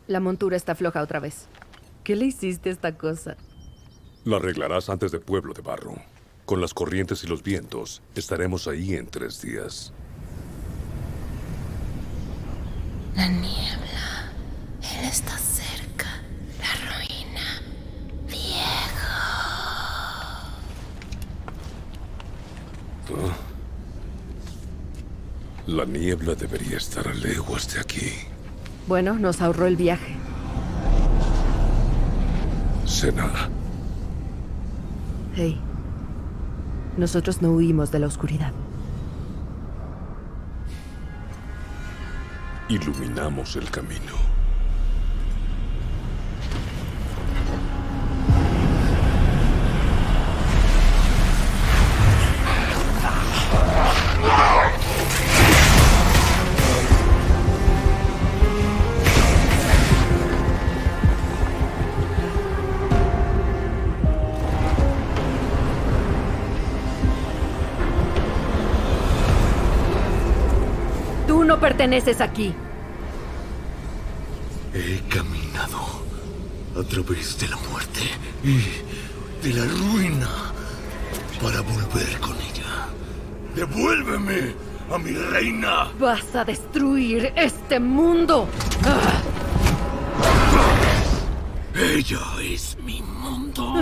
La montura está floja otra vez. ¿Qué le hiciste a esta cosa? La arreglarás antes de Pueblo de Barro. Con las corrientes y los vientos, estaremos ahí en 3 días. La niebla. Él está cerca. La ruina. Viejo. ¿Ah? La niebla debería estar a leguas de aquí. Bueno, nos ahorró el viaje. Senna. Hey. Nosotros no huimos de la oscuridad. Iluminamos el camino. Tú no perteneces aquí. He caminado a través de la muerte y de la ruina para volver con ella. ¡Devuélveme a mi reina! Vas a destruir este mundo. ¡Ah! Ella es mi mundo.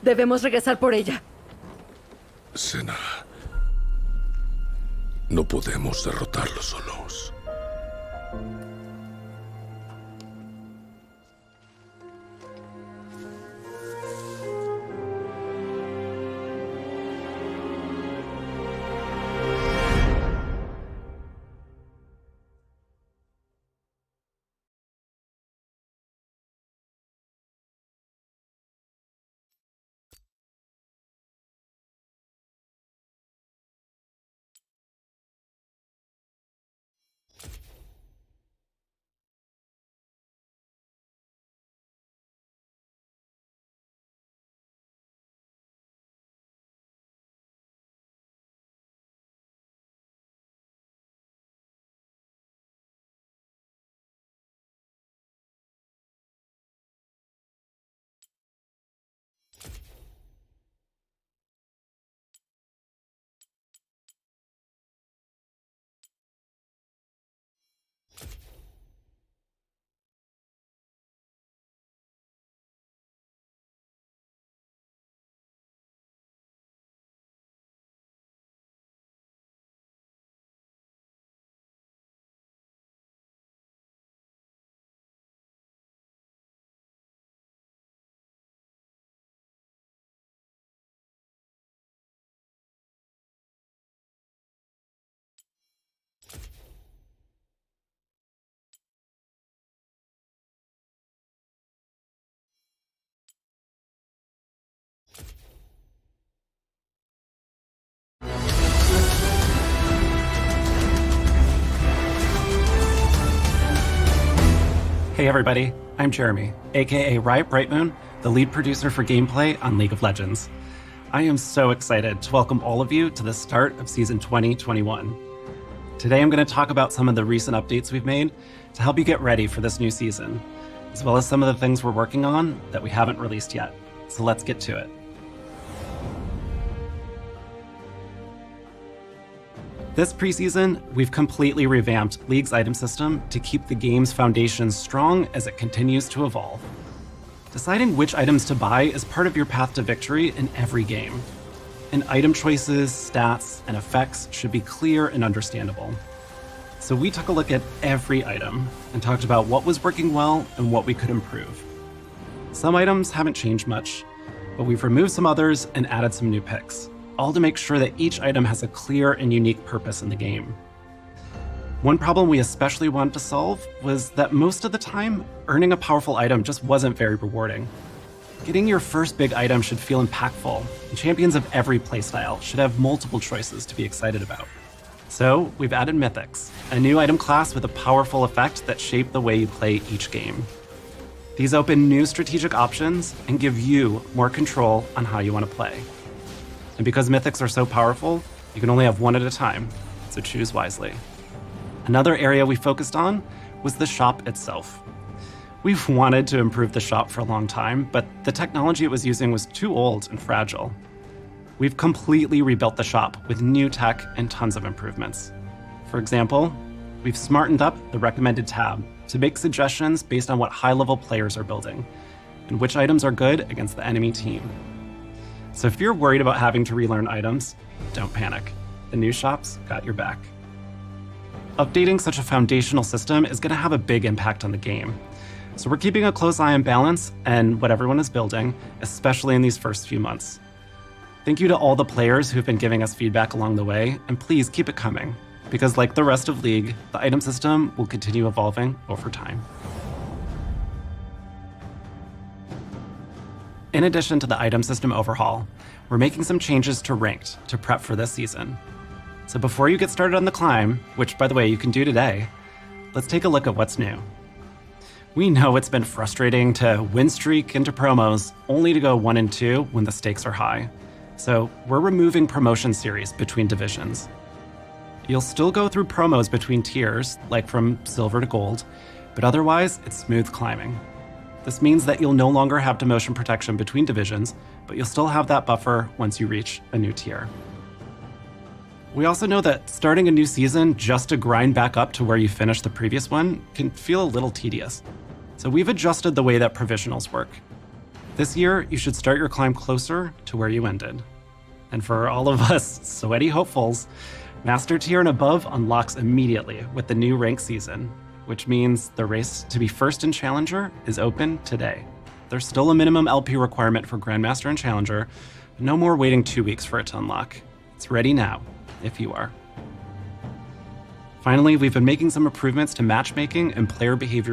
Debemos regresar por ella. Senna. No podemos derrotarlo solos. Hey everybody, I'm Jeremy, aka Riot Brightmoon, the lead producer for gameplay on League of Legends. I am so excited to welcome all of you to the start of Season 2021. Today I'm going to talk about some of the recent updates we've made to help you get ready for this new season, as well as some of the things we're working on that we haven't released yet. So let's get to it. This preseason, we've completely revamped League's item system to keep the game's foundation strong as it continues to evolve. Deciding which items to buy is part of your path to victory in every game. And item choices, stats, and effects should be clear and understandable. So we took a look at every item and talked about what was working well and what we could improve. Some items haven't changed much, but we've removed some others and added some new picks, all to make sure that each item has a clear and unique purpose in the game. One problem we especially wanted to solve was that most of the time, earning a powerful item just wasn't very rewarding. Getting your first big item should feel impactful, and champions of every playstyle should have multiple choices to be excited about. So we've added Mythics, a new item class with a powerful effect that shape the way you play each game. These open new strategic options and give you more control on how you want to play. And because Mythics are so powerful, you can only have one at a time, so choose wisely. Another area we focused on was the shop itself. We've wanted to improve the shop for a long time, but the technology it was using was too old and fragile. We've completely rebuilt the shop with new tech and tons of improvements. For example, we've smartened up the recommended tab to make suggestions based on what high-level players are building and which items are good against the enemy team. So if you're worried about having to relearn items, don't panic. The new shop's got your back. Updating such a foundational system is going to have a big impact on the game. So we're keeping a close eye on balance and what everyone is building, especially in these first few months. Thank you to all the players who've been giving us feedback along the way, and please keep it coming, because like the rest of League, the item system will continue evolving over time. In addition to the item system overhaul, we're making some changes to Ranked to prep for this season. So before you get started on the climb, which by the way you can do today, let's take a look at what's new. We know it's been frustrating to win streak into promos only to go 1 and 2 when the stakes are high. So we're removing promotion series between divisions. You'll still go through promos between tiers, like from silver to gold, but otherwise it's smooth climbing. This means that you'll no longer have demotion protection between divisions, but you'll still have that buffer once you reach a new tier. We also know that starting a new season just to grind back up to where you finished the previous one can feel a little tedious. So we've adjusted the way that provisionals work. This year, you should start your climb closer to where you ended. And for all of us sweaty hopefuls, Master Tier and above unlocks immediately with the new rank season, which means the race to be first in Challenger is open today. There's still a minimum LP requirement for Grandmaster and Challenger, but no more waiting 2 weeks for it to unlock. It's ready now, if you are. Finally, we've been making some improvements to matchmaking and player behavior